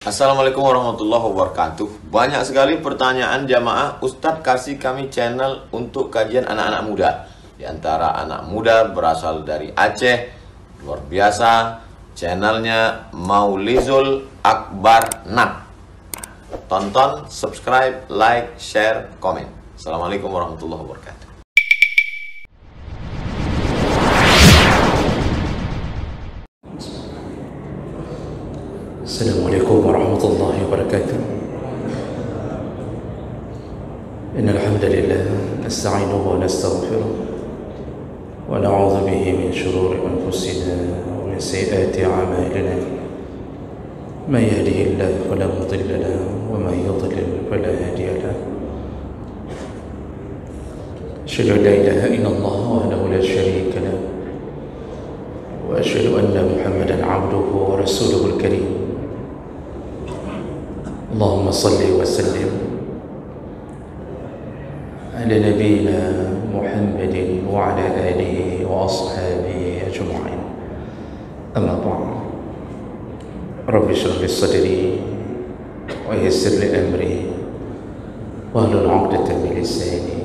Assalamualaikum warahmatullahi wabarakatuh. Banyak sekali pertanyaan jamaah, Ustadz kasih kami channel untuk kajian anak-anak muda. Di antara anak muda berasal dari Aceh, luar biasa. Channelnya Maulizul Akbar Nab. Tonton, subscribe, like, share, komen. Assalamualaikum warahmatullahi wabarakatuh. Assalamualaikum warahmatullahi wabarakatuh. Innal hamdalillah nasta'inuhu wa nastaghfiruh wa na'udzu bihi min shururi anfusina wa min sayyiati a'malina. Man yahdihillahu fala mudilla lahu wa man yudlil fala hadiya lahu. Asyhadu an la ilaha illallah wahdahu la syarika lahu wa asyhadu anna Muhammadan 'abduhu wa rasuluhul karim. اللهم صل وسلم على نبينا محمد وعلى آله وأصحابه أجمعين. أما بعد، رب اشرح لي صدري ويسر لي أمري واحلل عقدة من لساني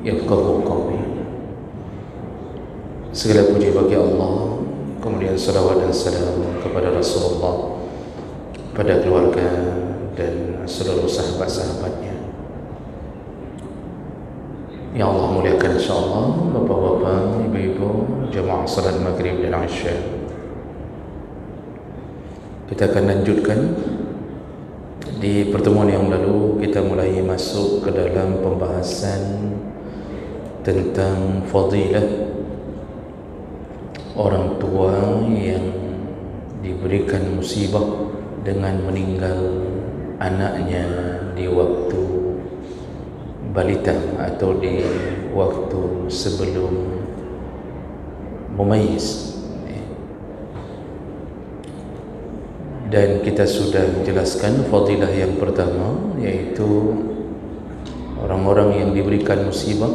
يفقهوا قولي. Segala puji bagi Allah, kemudian salawat dan salam kepada Rasulullah, pada keluarga dan seluruh sahabat-sahabatnya. Ya Allah muliakan insyaAllah bapak-bapak, ibu-ibu, jemaah salat maghrib dan isya. Kita akan lanjutkan. Di pertemuan yang lalu kita mulai masuk ke dalam pembahasan tentang fadilah orang tua yang diberikan musibah dengan meninggal anaknya di waktu balita atau di waktu sebelum mumayyiz. Dan kita sudah menjelaskan fadilah yang pertama, yaitu orang-orang yang diberikan musibah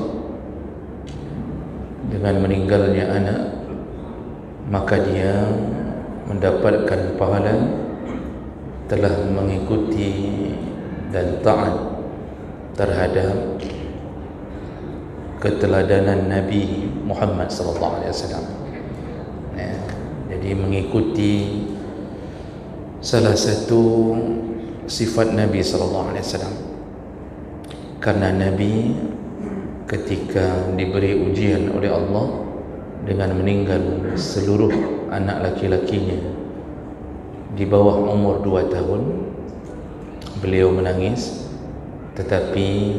dengan meninggalnya anak, maka dia mendapatkan pahala telah mengikuti dan taat terhadap keteladanan Nabi Muhammad SAW. Jadi mengikuti salah satu sifat Nabi SAW. Karena Nabi ketika diberi ujian oleh Allah dengan meninggal seluruh anak laki-lakinya di bawah umur 2 tahun, beliau menangis, tetapi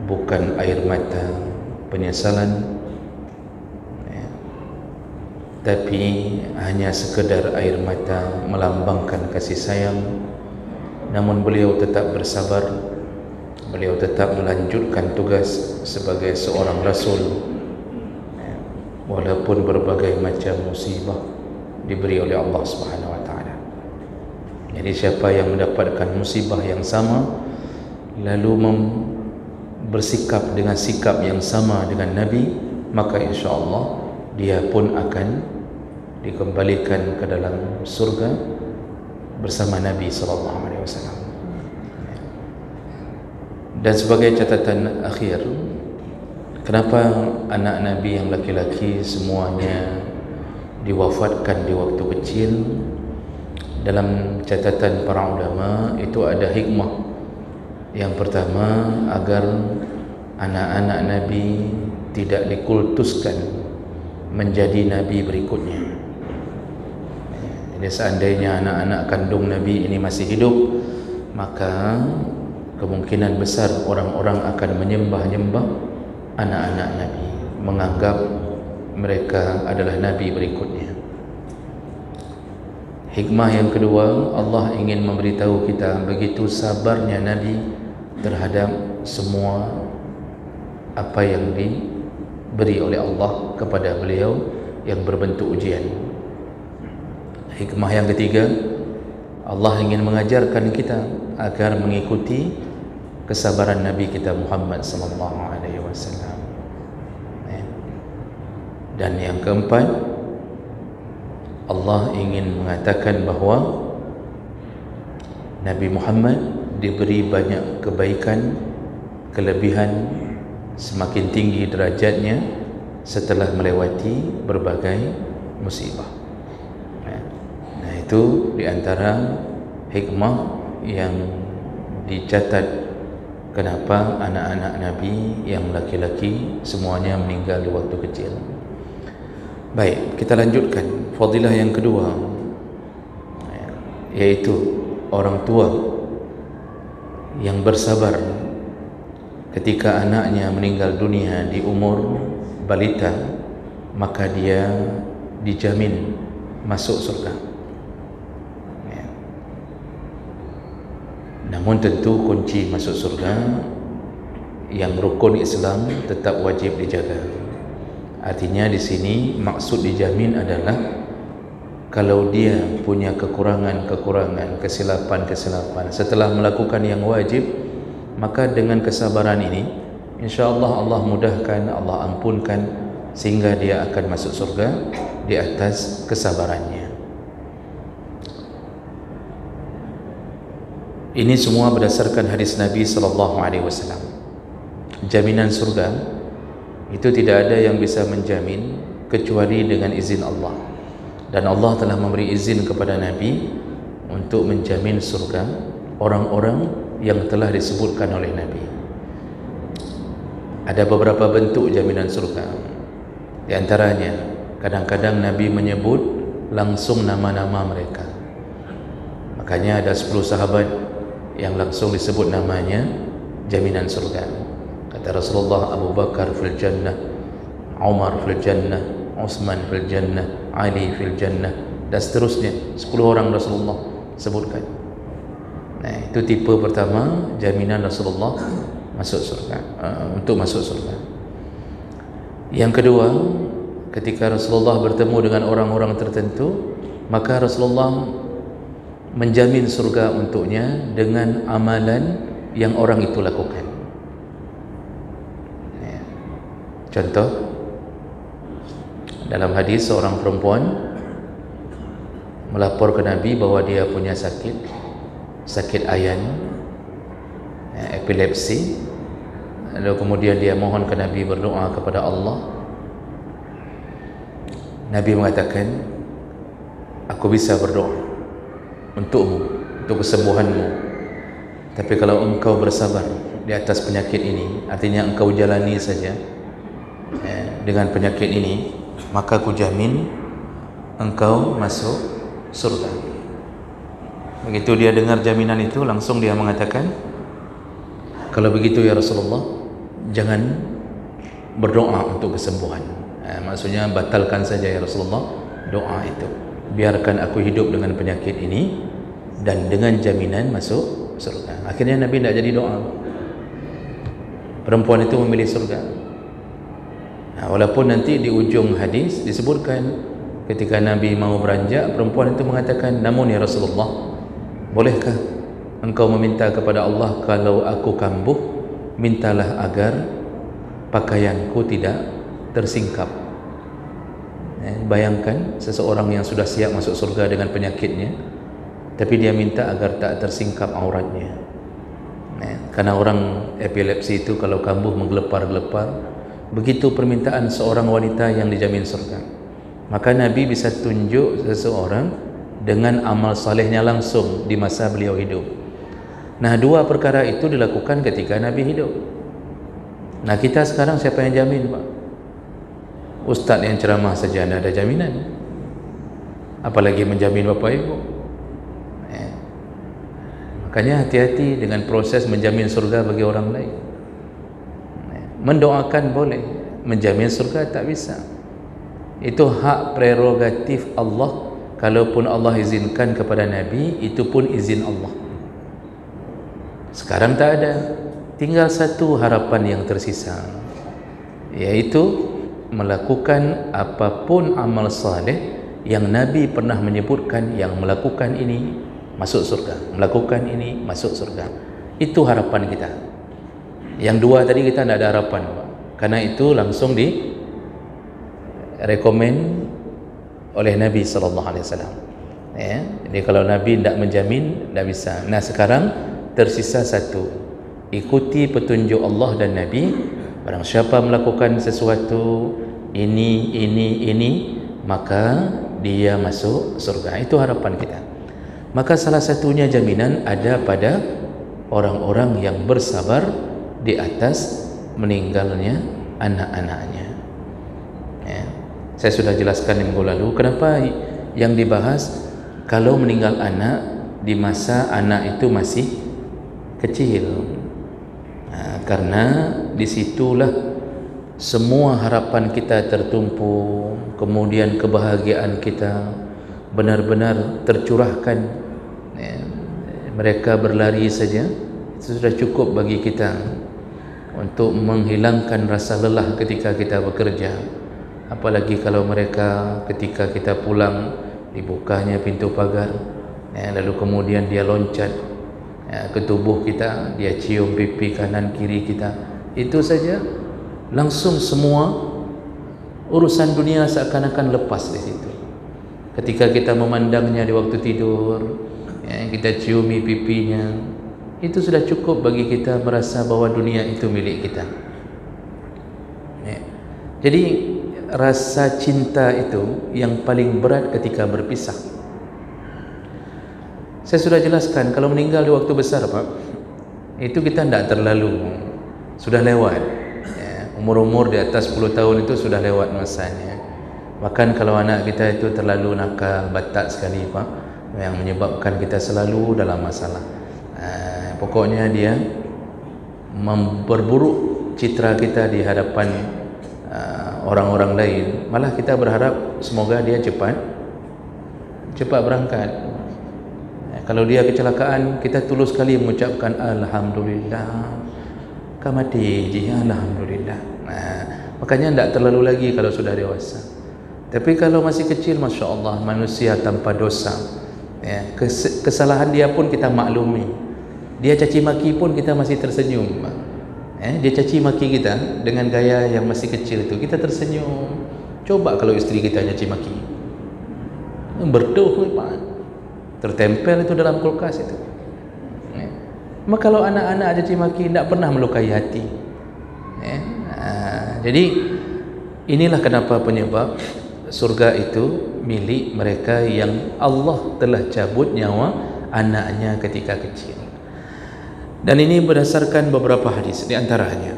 bukan air mata penyesalan, tapi hanya sekedar air mata melambangkan kasih sayang. Namun beliau tetap bersabar, beliau tetap melanjutkan tugas sebagai seorang rasul, walaupun berbagai macam musibah diberi oleh Allah Subhanahu wa taala. Jadi siapa yang mendapatkan musibah yang sama lalu bersikap dengan sikap yang sama dengan Nabi, maka insya-Allah dia pun akan dikembalikan ke dalam surga bersama Nabi sallallahu alaihi wasallam. Dan sebagai catatan akhir, kenapa anak Nabi yang laki-laki semuanya diwafatkan di waktu kecil? Dalam catatan para ulama itu ada hikmah. Yang pertama, agar anak-anak Nabi tidak dikultuskan menjadi Nabi berikutnya. Jadi seandainya anak-anak kandung Nabi ini masih hidup, maka kemungkinan besar orang-orang akan menyembah-nyembah anak-anak Nabi, menganggap mereka adalah Nabi berikutnya. Hikmah yang kedua, Allah ingin memberitahu kita begitu sabarnya Nabi terhadap semua apa yang diberi oleh Allah kepada beliau yang berbentuk ujian. Hikmah yang ketiga, Allah ingin mengajarkan kita agar mengikuti kesabaran Nabi kita Muhammad sallallahu alaihi wasallam. Dan yang keempat, Allah ingin mengatakan bahawa Nabi Muhammad diberi banyak kebaikan, kelebihan, semakin tinggi derajatnya setelah melewati berbagai musibah. Nah, itu di antara hikmah yang dicatat kenapa anak-anak Nabi yang laki-laki semuanya meninggal di waktu kecil. Baik, kita lanjutkan fadilah yang kedua, yaitu orang tua yang bersabar ketika anaknya meninggal dunia di umur balita, maka dia dijamin masuk surga. Namun tentu kunci masuk surga yang rukun Islam tetap wajib dijaga. Artinya di sini maksud dijamin adalah kalau dia punya kekurangan-kekurangan, kesilapan-kesilapan setelah melakukan yang wajib, maka dengan kesabaran ini insya-Allah Allah mudahkan, Allah ampunkan sehingga dia akan masuk surga di atas kesabarannya. Ini semua berdasarkan hadis Nabi sallallahu alaihi wasallam. Jaminan surga itu tidak ada yang bisa menjamin kecuali dengan izin Allah. Dan Allah telah memberi izin kepada Nabi untuk menjamin surga orang-orang yang telah disebutkan oleh Nabi. Ada beberapa bentuk jaminan surga. Di antaranya, kadang-kadang Nabi menyebut langsung nama-nama mereka. Makanya ada 10 sahabat yang langsung disebut namanya jaminan surga. Kata Rasulullah, Abu Bakar fil jannah, Umar fil jannah, Utsman fil jannah, Ali fil jannah, dan seterusnya. 10 orang Rasulullah sebutkan. Nah, itu tipe pertama, jaminan Rasulullah masuk surga, untuk masuk surga. Yang kedua, ketika Rasulullah bertemu dengan orang-orang tertentu, maka Rasulullah menjamin surga untuknya dengan amalan yang orang itu lakukan. Contoh, dalam hadis seorang perempuan melapor ke Nabi bahwa dia punya sakit ayan, epilepsi. Lalu kemudian dia mohon ke Nabi, berdoa kepada Allah. Nabi mengatakan, aku bisa berdoa untukmu, untuk kesembuhanmu, tapi kalau engkau bersabar di atas penyakit ini, artinya engkau jalani saja dengan penyakit ini, maka aku jamin engkau masuk surga. Begitu dia dengar jaminan itu, langsung dia mengatakan, kalau begitu ya Rasulullah, jangan berdoa untuk kesembuhan. Maksudnya batalkan saja ya Rasulullah doa itu, biarkan aku hidup dengan penyakit ini dan dengan jaminan masuk surga. Akhirnya Nabi tidak jadi doa, perempuan itu memilih surga. Walaupun nanti di ujung hadis disebutkan ketika Nabi mau beranjak, perempuan itu mengatakan, namun ya Rasulullah, bolehkah engkau meminta kepada Allah kalau aku kambuh, mintalah agar pakaianku tidak tersingkap. Bayangkan seseorang yang sudah siap masuk surga dengan penyakitnya, tapi dia minta agar tak tersingkap auratnya. Karena orang epilepsi itu kalau kambuh menggelepar-gelepar. Begitu permintaan seorang wanita yang dijamin surga. Maka Nabi bisa tunjuk seseorang dengan amal salehnya langsung di masa beliau hidup. Nah, 2 perkara itu dilakukan ketika Nabi hidup. Nah, kita sekarang siapa yang jamin, Pak? Ustaz yang ceramah saja tidak ada jaminan, apalagi menjamin Bapak Ibu. Makanya hati-hati dengan proses menjamin surga bagi orang lain. Mendoakan boleh, menjamin surga tak bisa. Itu hak prerogatif Allah. Kalaupun Allah izinkan kepada Nabi, itu pun izin Allah. Sekarang tak ada, tinggal satu harapan yang tersisa, yaitu melakukan apapun amal saleh yang Nabi pernah menyebutkan, yang melakukan ini masuk surga, melakukan ini masuk surga. Itu harapan kita. Yang 2 tadi kita tidak ada harapan, Pak. Karena itu langsung direkomend oleh Nabi SAW. ya. Jadi kalau Nabi tidak menjamin, tidak bisa. Nah sekarang tersisa satu, ikuti petunjuk Allah dan Nabi. Barang siapa melakukan sesuatu ini, maka dia masuk surga. Itu harapan kita. Maka salah satunya jaminan ada pada orang-orang yang bersabar di atas meninggalnya anak-anaknya. Ya. Saya sudah jelaskan minggu lalu kenapa yang dibahas kalau meninggal anak di masa anak itu masih kecil. Nah, karena disitulah semua harapan kita tertumpu, kemudian kebahagiaan kita benar-benar tercurahkan. Ya. Mereka berlari saja itu sudah cukup bagi kita untuk menghilangkan rasa lelah ketika kita bekerja. Apalagi kalau mereka ketika kita pulang dibukanya pintu pagar, ya, lalu kemudian dia loncat, ya, ke tubuh kita, dia cium pipi kanan kiri kita, itu saja langsung semua urusan dunia seakan-akan lepas di situ. Ketika kita memandangnya di waktu tidur, ya, kita ciumi pipinya, itu sudah cukup bagi kita merasa bahwa dunia itu milik kita. Ya. Jadi rasa cinta itu yang paling berat ketika berpisah. Saya sudah jelaskan kalau meninggal di waktu besar Pak, itu kita tidak terlalu, sudah lewat ya, umur-umur di atas 10 tahun itu sudah lewat masanya. Bahkan kalau anak kita itu terlalu nakal, batak sekali Pak, yang menyebabkan kita selalu dalam masalah. Pokoknya dia memperburuk citra kita di hadapan orang-orang lain. Malah kita berharap semoga dia cepat berangkat. Kalau dia kecelakaan, kita tulus sekali mengucapkan Alhamdulillah, kamati ji, Alhamdulillah. Makanya tidak terlalu lagi kalau sudah dewasa. Tapi kalau masih kecil, Masya Allah, manusia tanpa dosa, ya, kesalahan dia pun kita maklumi. Dia caci maki pun kita masih tersenyum. Dia caci maki kita dengan gaya yang masih kecil itu, kita tersenyum. Coba kalau istri kita caci maki, berduh Pak, tertempel itu dalam kulkas itu. Maka kalau anak-anak caci maki tidak pernah melukai hati. Jadi inilah kenapa penyebab surga itu milik mereka yang Allah telah cabut nyawa anaknya ketika kecil. Dan ini berdasarkan beberapa hadis, di antaranya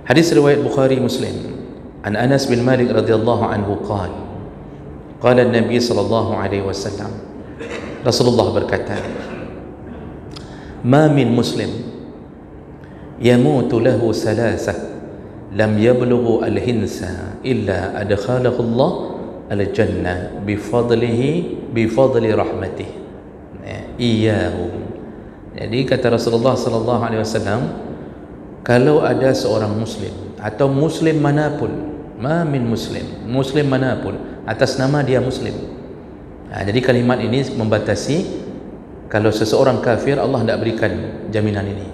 hadis riwayat Bukhari Muslim an Anas bin Malik radhiyallahu anhu qala Nabi sallallahu alaihi wasallam, Rasulullah berkata, ma min muslim yamutu lahu salasah lam yablughu al-hinsa illa adkhalahu Allah al-jannah bi fadli rahmatih iyyahu. Jadi kata Rasulullah sallallahu alaihi wasallam, kalau ada seorang muslim atau muslim manapun, ma min muslim manapun, atas nama dia muslim. Jadi kalimat ini membatasi kalau seseorang kafir Allah tidak berikan jaminan ini.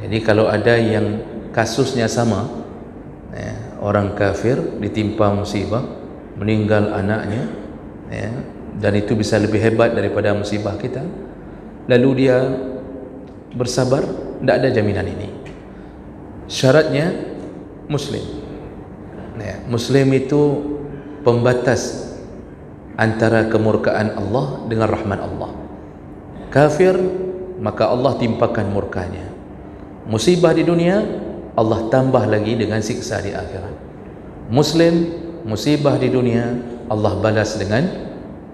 Jadi kalau ada yang kasusnya sama, orang kafir ditimpa musibah, meninggal anaknya, dan itu bisa lebih hebat daripada musibah kita, lalu dia bersabar, tidak ada jaminan ini. Syaratnya muslim. Muslim itu pembatas antara kemurkaan Allah dengan rahmat Allah. Kafir, maka Allah timpakan murkanya. Musibah di dunia, Allah tambah lagi dengan siksa di akhirat. Muslim, musibah di dunia, Allah balas dengan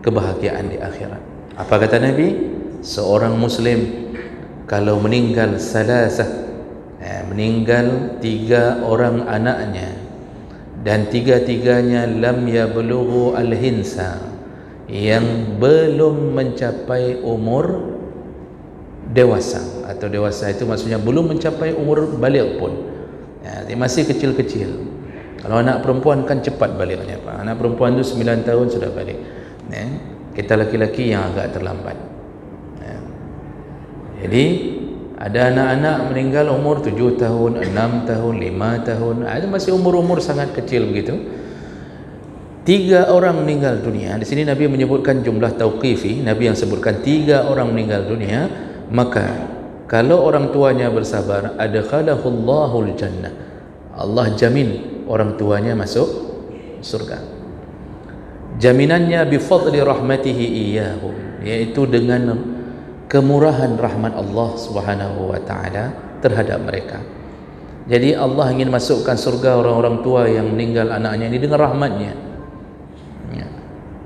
kebahagiaan di akhirat. Apa kata Nabi? Seorang muslim kalau meninggal salasah, meninggal 3 orang anaknya, dan 3-tiganya lam yablughu al-hinsa, yang belum mencapai umur dewasa, atau dewasa itu maksudnya belum mencapai umur baligh pun, dia masih kecil-kecil. Kalau anak perempuan kan cepat balighnya Pak. Anak perempuan itu 9 tahun sudah balik. Kita laki-laki yang agak terlambat. Jadi ada anak-anak meninggal umur 7 tahun, 6 tahun, 5 tahun, itu masih umur-umur sangat kecil begitu. 3 orang meninggal dunia. Di sini Nabi menyebutkan jumlah tauqifi. Nabi yang sebutkan 3 orang meninggal dunia, maka kalau orang tuanya bersabar, adkhalahullahu jannah, Allah jamin orang tuanya masuk surga. Jaminannya bifadli rahmatihi iyyahum, yaitu dengan kemurahan rahmat Allah Subhanahu wa taala terhadap mereka. Jadi Allah ingin masukkan surga orang-orang tua yang meninggal anaknya ini dengan rahmatnya.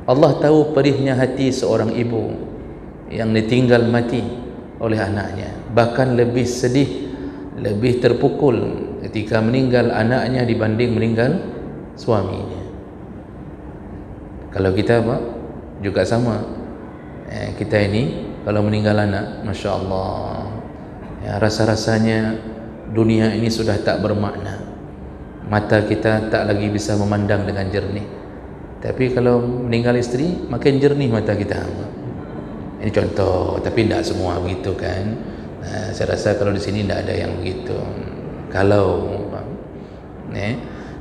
Allah tahu perihnya hati seorang ibu yang ditinggal mati oleh anaknya, bahkan lebih sedih, lebih terpukul ketika meninggal anaknya dibanding meninggal suaminya. Kalau kita Pak juga sama, kita ini kalau meninggal anak, Masya Allah, ya, rasa-rasanya dunia ini sudah tak bermakna, mata kita tak lagi bisa memandang dengan jernih. Tapi kalau meninggal istri, makin jernih mata kita. Ini contoh, tapi tidak semua begitu kan. Saya rasa kalau di sini tidak ada yang begitu. Kalau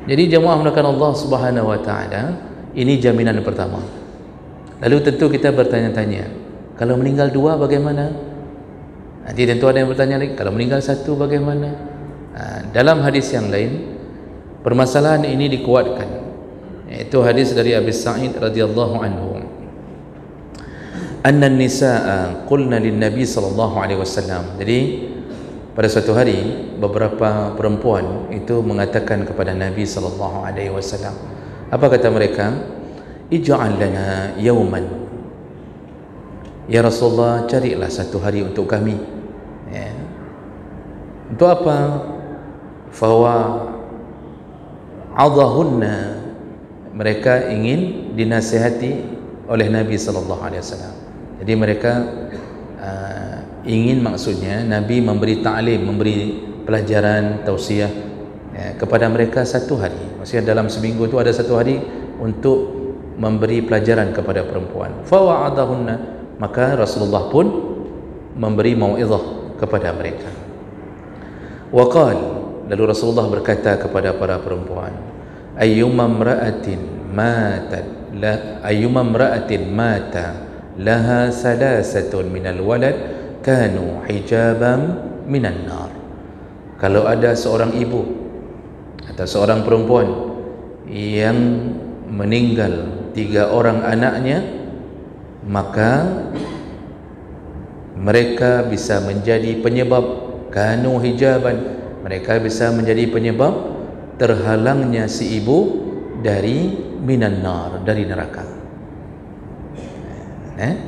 jadi jemaah mulakan Allah Subhanahu wa taala, ini jaminan pertama. Lalu tentu kita bertanya-tanya, kalau meninggal 2 bagaimana? Nanti tentu ada yang bertanya lagi, kalau meninggal 1 bagaimana? Dalam hadis yang lain, permasalahan ini dikuatkan. Itu hadis dari Abi Sa'id radhiyallahu anhu. Anna an-nisaa qulna lin-nabi sallallahu alaihi wasallam. Jadi pada suatu hari beberapa perempuan itu mengatakan kepada Nabi sallallahu alaihi wasallam. Apa kata mereka? Ij'al lana yawman. Ya Rasulullah, carilah satu hari untuk kami. Ya. Untuk apa? Fawa adahunna, mereka ingin dinasihati oleh Nabi sallallahu alaihi wasallam. Jadi mereka ingin, maksudnya Nabi memberi ta'lim, memberi pelajaran, tausiah kepada mereka satu hari. Maksudnya dalam seminggu itu ada satu hari untuk memberi pelajaran kepada perempuan. Fa wa'adahunna, maka Rasulullah pun memberi mau'izah kepada mereka. Wa qala, lalu Rasulullah berkata kepada para perempuan, ayyuma imra'atin mata laha salasatun minal walad kanu hijaban minan nar. Kalau ada seorang ibu atau seorang perempuan yang meninggal 3 orang anaknya, maka mereka bisa menjadi penyebab, kanu hijaban, mereka bisa menjadi penyebab terhalangnya si ibu dari minan nar, dari neraka.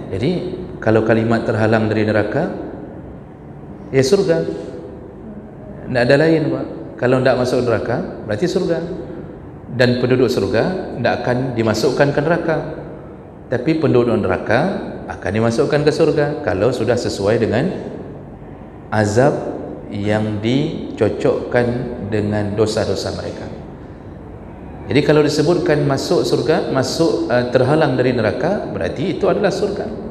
Jadi kalau kalimat terhalang dari neraka, ya surga. Tidak ada lain Pak. Kalau tidak masuk neraka, berarti surga. Dan penduduk surga tidak akan dimasukkan ke neraka, tapi penduduk neraka akan dimasukkan ke surga kalau sudah sesuai dengan azab yang dicocokkan dengan dosa-dosa mereka. Jadi kalau disebutkan masuk surga, terhalang dari neraka, berarti itu adalah surga.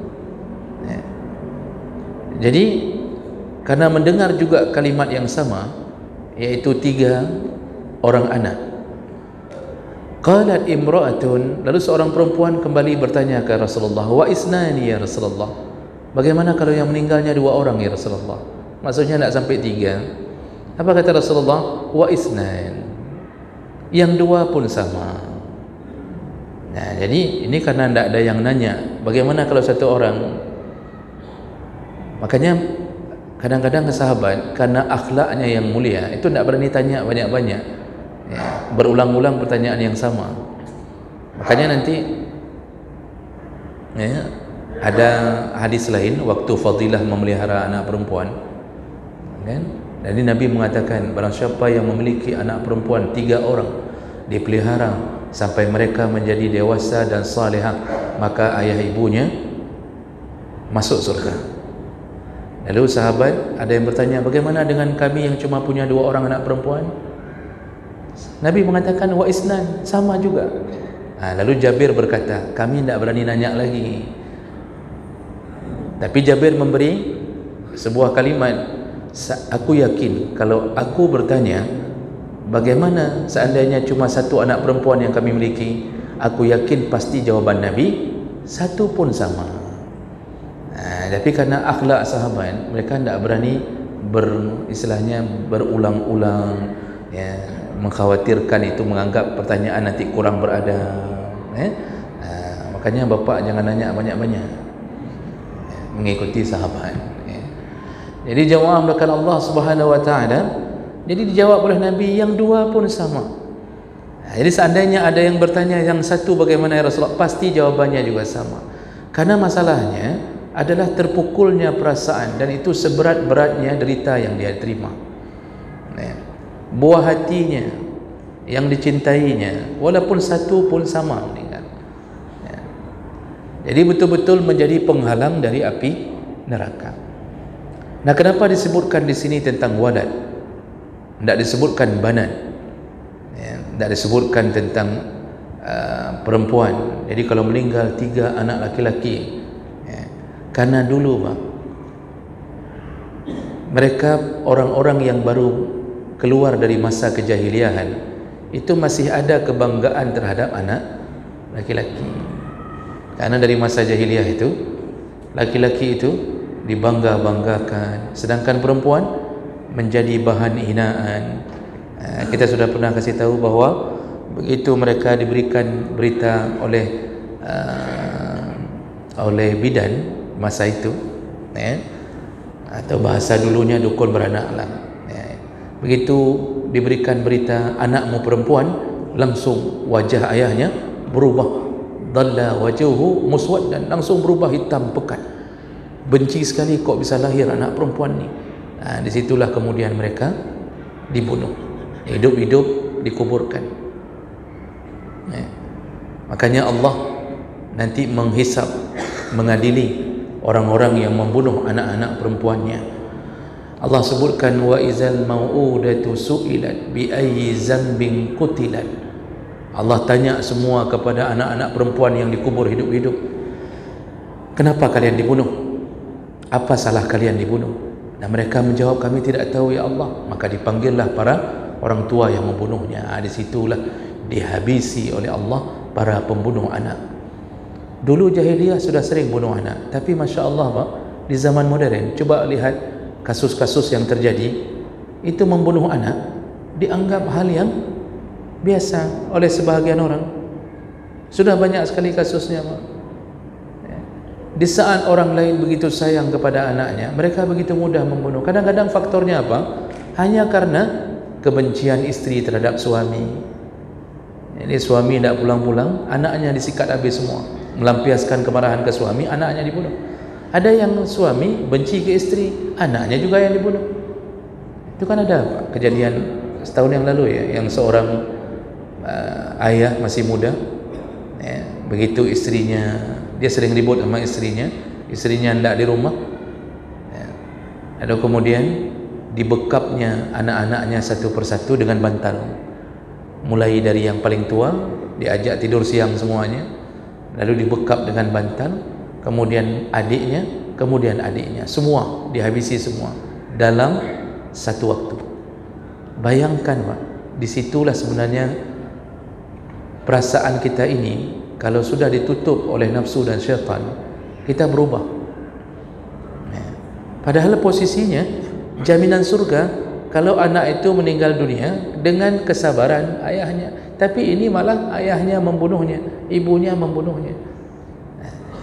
Jadi karena mendengar juga kalimat yang sama, yaitu 3 orang anak. Qalat imra'atun, lalu seorang perempuan kembali bertanya ke Rasulullah, wa isnani ya Rasulullah, bagaimana kalau yang meninggalnya 2 orang ya Rasulullah? Maksudnya tidak sampai 3. Apa kata Rasulullah? Wa isnan, yang 2 pun sama. Nah, jadi ini karena tidak ada yang nanya, bagaimana kalau 1 orang? Makanya kadang-kadang sahabat karena akhlaknya yang mulia itu tidak berani tanya banyak-banyak, berulang-ulang pertanyaan yang sama. Makanya nanti ada hadis lain waktu fadilah memelihara anak perempuan, kan? Jadi Nabi mengatakan, barang siapa yang memiliki anak perempuan 3 orang dipelihara sampai mereka menjadi dewasa dan salihah, maka ayah ibunya masuk surga. Lalu sahabat ada yang bertanya, bagaimana dengan kami yang cuma punya 2 orang anak perempuan? Nabi mengatakan wa isnan, sama juga. Lalu Jabir berkata, kami tidak berani nanya lagi. Tapi Jabir memberi sebuah kalimat, aku yakin kalau aku bertanya bagaimana seandainya cuma 1 anak perempuan yang kami miliki, aku yakin pasti jawapan Nabi satu pun sama. Tapi kerana akhlak sahabat, mereka tidak berani istilahnya berulang-ulang, ya, mengkhawatirkan itu, menganggap pertanyaan nanti kurang beradab. Makanya bapa jangan nanya banyak-banyak, mengikuti sahabat. Jadi jawab belakang Allah Subhanahu Wa Taala. Jadi dijawab oleh Nabi yang dua pun sama. Jadi seandainya ada yang bertanya yang satu bagaimana ya Rasulullah, pasti jawabannya juga sama. Karena masalahnya adalah terpukulnya perasaan, dan itu seberat-beratnya derita yang dia terima. Buah hatinya yang dicintainya walaupun satu pun sama meninggal. Jadi betul-betul menjadi penghalang dari api neraka. Nah, kenapa disebutkan di sini tentang walad? Tidak disebutkan banat, tidak disebutkan tentang perempuan. Jadi kalau meninggal 3 anak laki-laki, karena dulu mereka orang-orang yang baru keluar dari masa kejahiliahan itu masih ada kebanggaan terhadap anak laki-laki. Karena dari masa jahiliyah itu laki-laki itu dibangga-banggakan, sedangkan perempuan menjadi bahan hinaan. Kita sudah pernah kasih tahu bahawa begitu mereka diberikan berita oleh bidan masa itu, atau bahasa dulunya dukun beranak lah, begitu diberikan berita anakmu perempuan, langsung wajah ayahnya berubah, dhalla wajhuhu muswaddan, langsung berubah hitam pekat, benci sekali kok bisa lahir anak perempuan ni. Disitulah kemudian mereka dibunuh, hidup-hidup dikuburkan. Makanya Allah nanti menghisap, mengadili orang-orang yang membunuh anak-anak perempuannya. Allah sebutkan wa izal mau'udatu su'ilat bi ayyi zambin qutilat. Allah tanya semua kepada anak-anak perempuan yang dikubur hidup-hidup, kenapa kalian dibunuh? Apa salah kalian dibunuh? Dan mereka menjawab, kami tidak tahu ya Allah. Maka dipanggillah para orang tua yang membunuhnya. Disitulah dihabisi oleh Allah para pembunuh anak. Dulu jahiliyah sudah sering bunuh anak, tapi Masya Allah Pak, di zaman modern, coba lihat kasus-kasus yang terjadi, itu membunuh anak dianggap hal yang biasa oleh sebahagian orang. Sudah banyak sekali kasusnya Pak. Di saat orang lain begitu sayang kepada anaknya, mereka begitu mudah membunuh. Kadang-kadang faktornya apa? Hanya karena kebencian istri terhadap suami. Jadi suami tidak pulang-pulang, anaknya disikat habis semua. Melampiaskan kemarahan ke suami, anaknya dibunuh. Ada yang suami benci ke istri, anaknya juga yang dibunuh. Itu kan ada apa? Kejadian setahun yang lalu ya, yang seorang ayah masih muda, begitu istrinya, dia sering ribut sama istrinya tidak di rumah, lalu kemudian dibekapnya anak-anaknya satu persatu dengan bantal, mulai dari yang paling tua diajak tidur siang semuanya, lalu dibekap dengan bantal, kemudian adiknya, semua dihabisi semua dalam satu waktu. Bayangkan Pak, disitulah sebenarnya perasaan kita ini, kalau sudah ditutup oleh nafsu dan syaitan, kita berubah. Padahal posisinya jaminan surga kalau anak itu meninggal dunia dengan kesabaran ayahnya, tapi ini malah ayahnya membunuhnya, ibunya membunuhnya.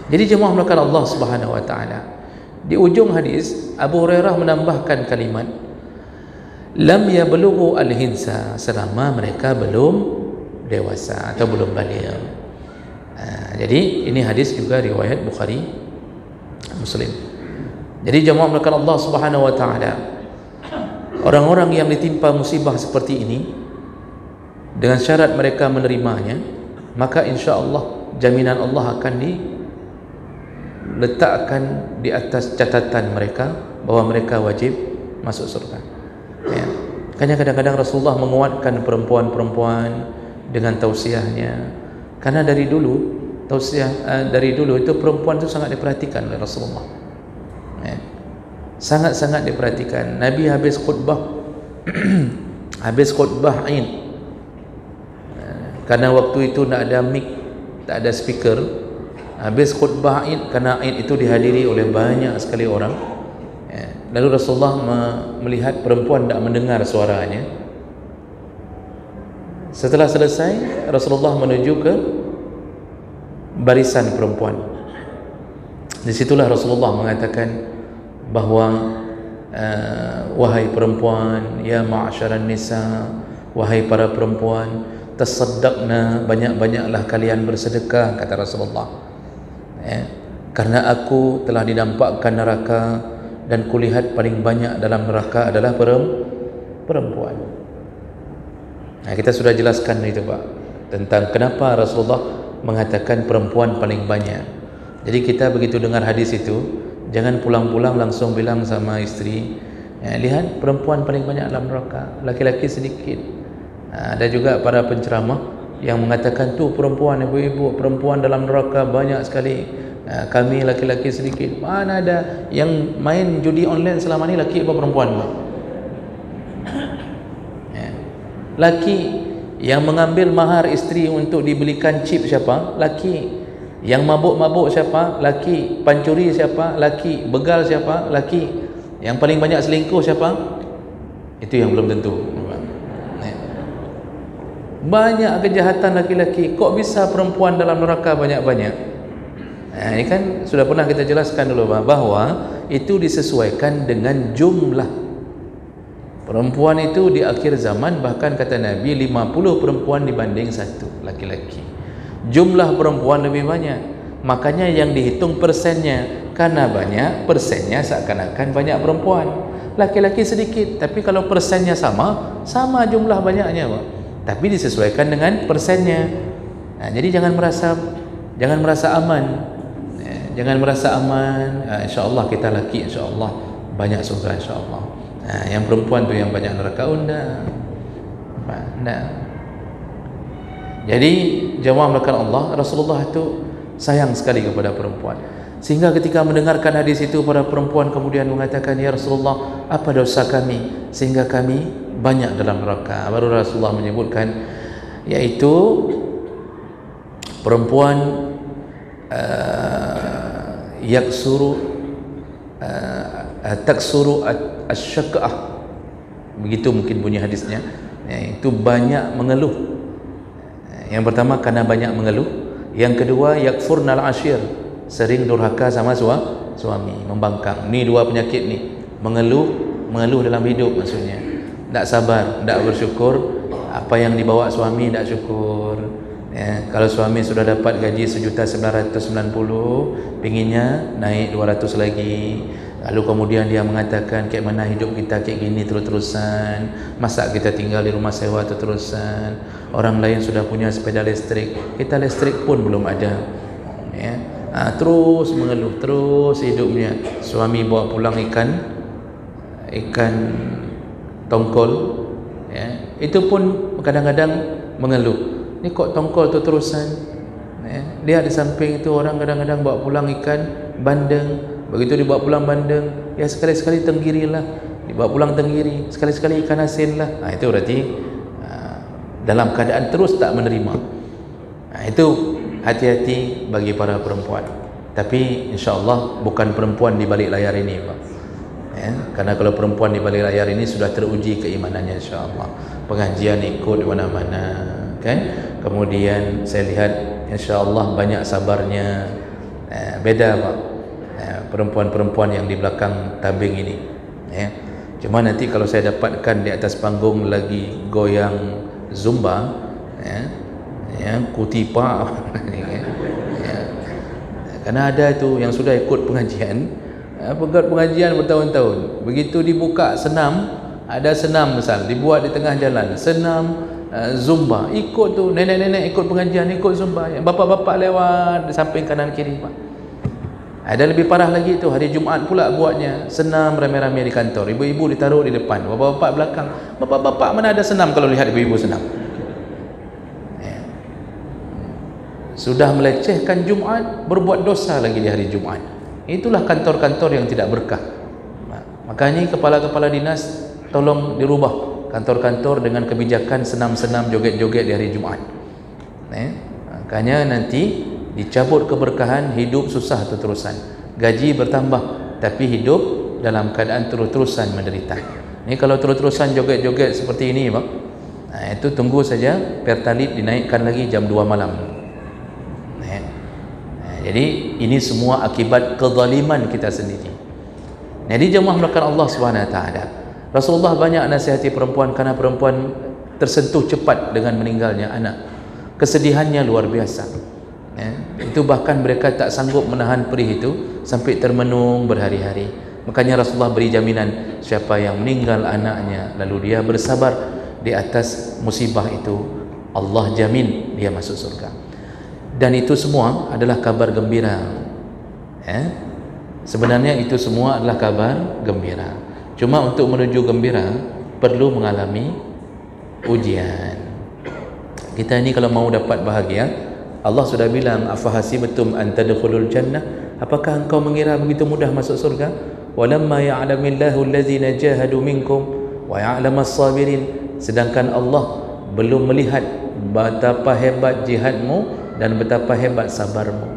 Jadi jemaah melakukan Allah Subhanahu Wa Taala, di ujung hadis Abu Hurairah menambahkan kalimat lam yablughu al-hinsa, selama mereka belum dewasa atau belum baligh. Jadi ini hadis juga riwayat Bukhari Muslim. Jadi jemaah melakukan Allah Subhanahu Wa Taala, orang-orang yang ditimpa musibah seperti ini dengan syarat mereka menerimanya, maka insya Allah jaminan Allah akan diletakkan di atas catatan mereka bahwa mereka wajib masuk surga. Makanya kadang-kadang Rasulullah menguatkan perempuan-perempuan dengan tausiahnya, karena dari dulu dari dulu itu perempuan itu sangat diperhatikan oleh Rasulullah, sangat-sangat diperhatikan. Nabi habis khutbah Aid, karena waktu itu tidak ada mic, tak ada speaker. Habis khutbah Id, kerana Id itu dihadiri oleh banyak sekali orang. Lalu Rasulullah melihat perempuan tak mendengar suaranya. Setelah selesai, Rasulullah menuju ke barisan perempuan. Disitulah Rasulullah mengatakan bahawa wahai perempuan, ya ma'asyaran nisa, wahai para perempuan, tasaddaqna, banyak-banyaklah kalian bersedekah, kata Rasulullah. Karena aku telah didampakkan neraka, dan kulihat paling banyak dalam neraka adalah perempuan. Kita sudah jelaskan itu Pak, tentang kenapa Rasulullah mengatakan perempuan paling banyak. Jadi kita begitu dengar hadis itu, jangan pulang-pulang langsung bilang sama isteri, lihat perempuan paling banyak dalam neraka, laki-laki sedikit. Ada juga para penceramah yang mengatakan tu perempuan, ibu-ibu, perempuan dalam neraka banyak sekali, kami laki-laki sedikit. Mana ada yang main judi online selama ni laki apa perempuan? Laki. Yang mengambil mahar isteri untuk dibelikan chip siapa? Laki. Yang mabuk-mabuk siapa? Laki. Pancuri siapa? Laki. Begal siapa? Laki. Yang paling banyak selingkuh siapa? Itu yang belum tentu. Banyak kejahatan laki-laki, kok bisa perempuan dalam neraka banyak-banyak? Ini kan sudah pernah kita jelaskan dulu bahawa itu disesuaikan dengan jumlah perempuan. Itu di akhir zaman bahkan kata Nabi 50 perempuan dibanding 1 laki-laki. Jumlah perempuan lebih banyak, makanya yang dihitung persennya. Karena banyak, persennya seakan-akan banyak perempuan. Laki-laki sedikit, tapi kalau persennya sama jumlah banyaknya Pak. Tapi disesuaikan dengan persennya. Jadi jangan merasa aman. Jangan merasa aman. InsyaAllah kita laki, insyaAllah banyak surga, insyaAllah. Yang perempuan tu yang banyak neraka, undang. Jadi jemaah melakukan Allah, Rasulullah itu sayang sekali kepada perempuan, sehingga ketika mendengarkan hadis itu, para perempuan kemudian mengatakan, ya Rasulullah, apa dosa kami sehingga kami banyak dalam neraka? Baru Rasulullah menyebutkan, yaitu perempuan taksuru asyaka'ah, begitu mungkin bunyi hadisnya, itu banyak mengeluh. Yang pertama karena banyak mengeluh, yang kedua yakfurnal ashir, sering durhaka sama suami, membangkang. Ni dua penyakit ni, mengeluh dalam hidup, maksudnya tak sabar, tak bersyukur. Apa yang dibawa suami tak syukur. Kalau suami sudah dapat gaji 1.990.000, pinginnya naik 200 lagi. Lalu kemudian dia mengatakan, kayak mana hidup kita kayak gini terus-terusan, masa kita tinggal di rumah sewa terus-terusan. Orang lain sudah punya sepeda listrik, kita listrik pun belum ada. Terus mengeluh, terus hidupnya. Suami bawa pulang ikan tongkol, itu pun kadang-kadang mengeluh, ni kok tongkol tu terusan. Lihat di samping itu orang kadang-kadang bawa pulang ikan bandeng. Begitu dibawa pulang bandeng, ya sekali-sekali tenggiri lah, dibawa pulang tenggiri, sekali-sekali ikan asin lah. Itu berarti dalam keadaan terus tak menerima. Itu hati-hati bagi para perempuan. Tapi insyaAllah bukan perempuan di balik layar ini Pak. Karena kalau perempuan di balik layar ini sudah teruji keimanannya, insyaAllah. Pengajian ikut di mana-mana, kan? Kemudian saya lihat insyaAllah banyak sabarnya. Beda Pak, perempuan-perempuan yang di belakang tabing ini. Cuma nanti kalau saya dapatkan di atas panggung lagi goyang zumba, kutipa, karena ada itu yang sudah ikut pengajian, pengajian bertahun-tahun. Begitu dibuka senam, ada senam misal dibuat di tengah jalan, senam zumba, ikut tu nenek-nenek ikut pengajian, ikut zumba, bapak-bapak lewat di samping kanan kiri Pak. Ada lebih parah lagi tu, hari Jumaat pula buatnya, senam rame-rame di kantor, ibu-ibu ditaruh di depan, bapak-bapak belakang. Bapak-bapak mana ada senam kalau lihat ibu-ibu senam? Sudah melecehkan Jumaat, berbuat dosa lagi di hari Jumaat. Itulah kantor-kantor yang tidak berkah. Makanya kepala-kepala dinas tolong dirubah kantor-kantor dengan kebijakan senam-senam, joget-joget di hari Jumaat. Makanya nanti dicabut keberkahan, hidup susah terus-terusan. Gaji bertambah tapi hidup dalam keadaan terus-terusan menderita. Ini kalau terus-terusan joget-joget seperti ini, Pak, itu tunggu saja Pertalite dinaikkan lagi jam 2 malam. Jadi ini semua akibat kezaliman kita sendiri. Jadi jemaah melakukan Allah SWT, Rasulullah banyak nasihati perempuan karena perempuan tersentuh cepat dengan meninggalnya anak. Kesedihannya luar biasa. Itu bahkan mereka tak sanggup menahan perih itu sampai termenung berhari-hari. Makanya Rasulullah beri jaminan, siapa yang meninggal anaknya lalu dia bersabar di atas musibah itu, Allah jamin dia masuk surga. Dan itu semua adalah kabar gembira. Sebenarnya itu semua adalah kabar gembira. Cuma untuk menuju gembira perlu mengalami ujian. Kita ini kalau mau dapat bahagia, Allah sudah bilang, afahasibatum an tadkhulul jannah, apakah engkau mengira begitu mudah masuk surga? Walamma ya'lamillahu allazina jahadu minkum wa ya'lamas sabirin. Sedangkan Allah belum melihat betapa hebat jihadmu dan betapa hebat sabarmu.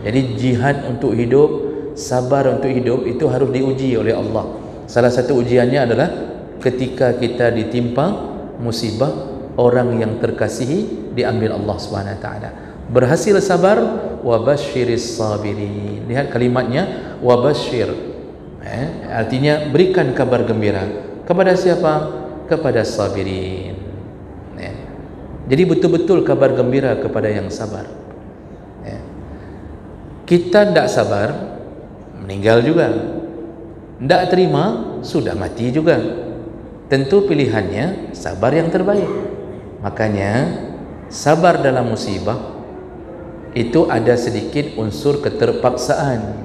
Jadi jihad untuk hidup, sabar untuk hidup itu harus diuji oleh Allah. Salah satu ujiannya adalah ketika kita ditimpa musibah, orang yang terkasihi diambil Allah SWT. Berhasil sabar, wabashiris sabirin. Lihat kalimatnya, wabashir. Artinya berikan kabar gembira kepada siapa? Kepada sabirin. Jadi betul-betul kabar gembira kepada yang sabar. Kita tidak sabar, meninggal juga. Tidak terima, sudah mati juga. Tentu pilihannya sabar yang terbaik. Makanya sabar dalam musibah itu ada sedikit unsur keterpaksaan.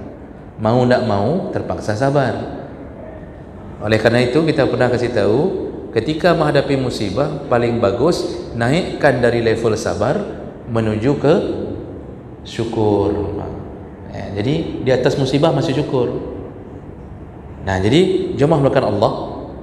Mau tidak mau terpaksa sabar. Oleh karena itu kita pernah kasih tahu, ketika menghadapi musibah paling bagus naikkan dari level sabar menuju ke syukur. Jadi di atas musibah masih syukur. Nah, jadi jemaah melakukan Allah,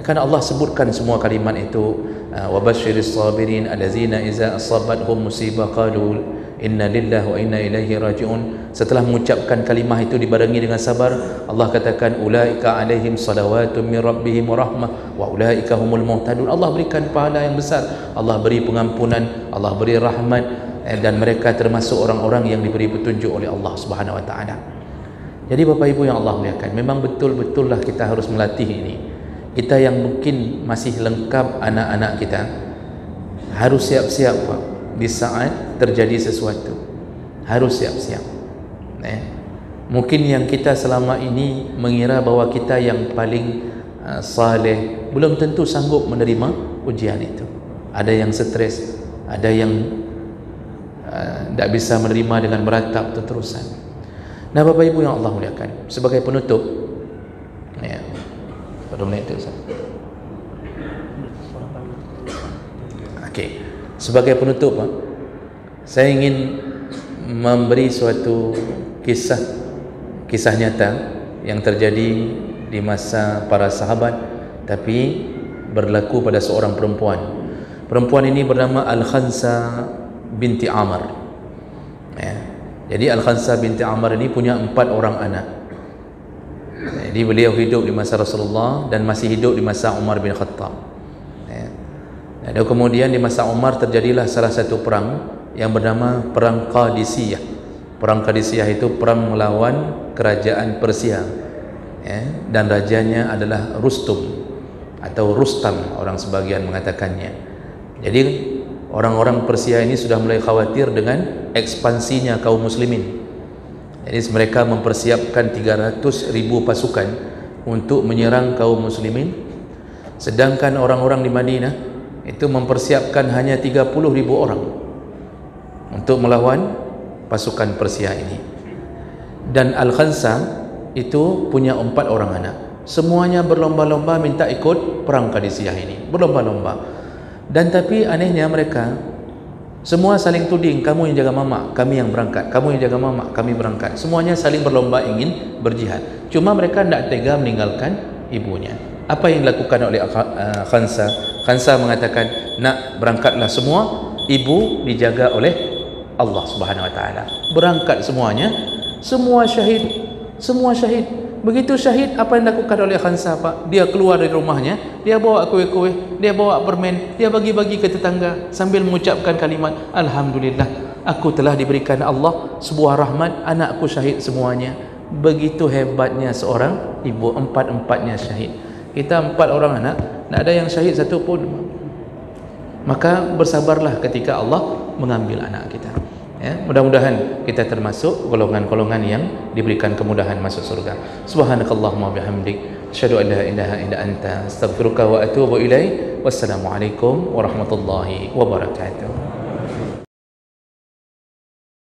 karena Allah sebutkan semua kalimat itu, wabashiris sabirin allazina iza asabathum musibah qalu inna lillahi wa inna ilaihi raji'un. Setelah mengucapkan kalimah itu dibarengi dengan sabar, Allah katakan ulaika alaihim salawatun min rabbihim wa rahmah wa ulaika humul muhtadun. Allah berikan pahala yang besar, Allah beri pengampunan, Allah beri rahmat, dan mereka termasuk orang-orang yang diberi petunjuk oleh Allah Subhanahu wa taala. Jadi Bapak Ibu yang Allah muliakan, memang betul-betullah kita harus melatih ini. Kita yang mungkin masih lengkap anak-anak kita harus siap-siap, Pak. Di saat terjadi sesuatu harus siap-siap. Mungkin yang kita selama ini mengira bahwa kita yang paling saleh belum tentu sanggup menerima ujian itu. Ada yang stres, ada yang tidak bisa menerima dengan beratap terus-terusan. Nah Bapak Ibu yang Allah muliakan, sebagai penutup, pada menit itu sebagai penutup, saya ingin memberi suatu kisah nyata yang terjadi di masa para sahabat, tapi berlaku pada seorang perempuan. Perempuan ini bernama Al-Khansa binti Amr. Jadi Al-Khansa binti Amr ini punya 4 orang anak. Jadi beliau hidup di masa Rasulullah dan masih hidup di masa Umar bin Khattab. Dan kemudian di masa Umar terjadilah salah satu perang yang bernama Perang Qadisiyah. Perang Qadisiyah itu perang melawan kerajaan Persia, dan rajanya adalah Rustum atau Rustam, orang sebagian mengatakannya. Jadi orang-orang Persia ini sudah mulai khawatir dengan ekspansinya kaum muslimin. Jadi mereka mempersiapkan 300.000 pasukan untuk menyerang kaum muslimin, sedangkan orang-orang di Madinah itu mempersiapkan hanya 30.000 orang untuk melawan pasukan Persia ini. Dan Al-Khansa itu punya 4 orang anak. Semuanya berlomba-lomba minta ikut perang Qadisiyah ini, berlomba-lomba. Dan tapi anehnya mereka semua saling tuding, kamu yang jaga mama, kami yang berangkat, kamu yang jaga mama, kami berangkat. Semuanya saling berlomba ingin berjihad. Cuma mereka tidak tega meninggalkan ibunya. Apa yang dilakukan oleh Khansa? Khansa mengatakan, nak berangkatlah semua, ibu dijaga oleh Allah Subhanahu wa taala. Berangkat semuanya, semua syahid, semua syahid. Begitu syahid, apa yang dilakukan oleh Khansa Pak? Dia keluar dari rumahnya, dia bawa kuih-kuih, dia bawa permen, dia bagi-bagi ke tetangga sambil mengucapkan kalimat, Alhamdulillah, aku telah diberikan Allah sebuah rahmat, anakku syahid semuanya. Begitu hebatnya seorang ibu, empat-empatnya syahid. Kita 4 orang anak, tak ada yang syahid satu pun. Maka bersabarlah ketika Allah mengambil anak kita. Ya, mudah-mudahan kita termasuk golongan-golongan yang diberikan kemudahan masuk surga. Subhanakallahumma bihamdik, asyhadu an la ilaha illa anta, astaghfiruka wa atubu ilaik. Wassalamualaikum warahmatullahi wabarakatuh.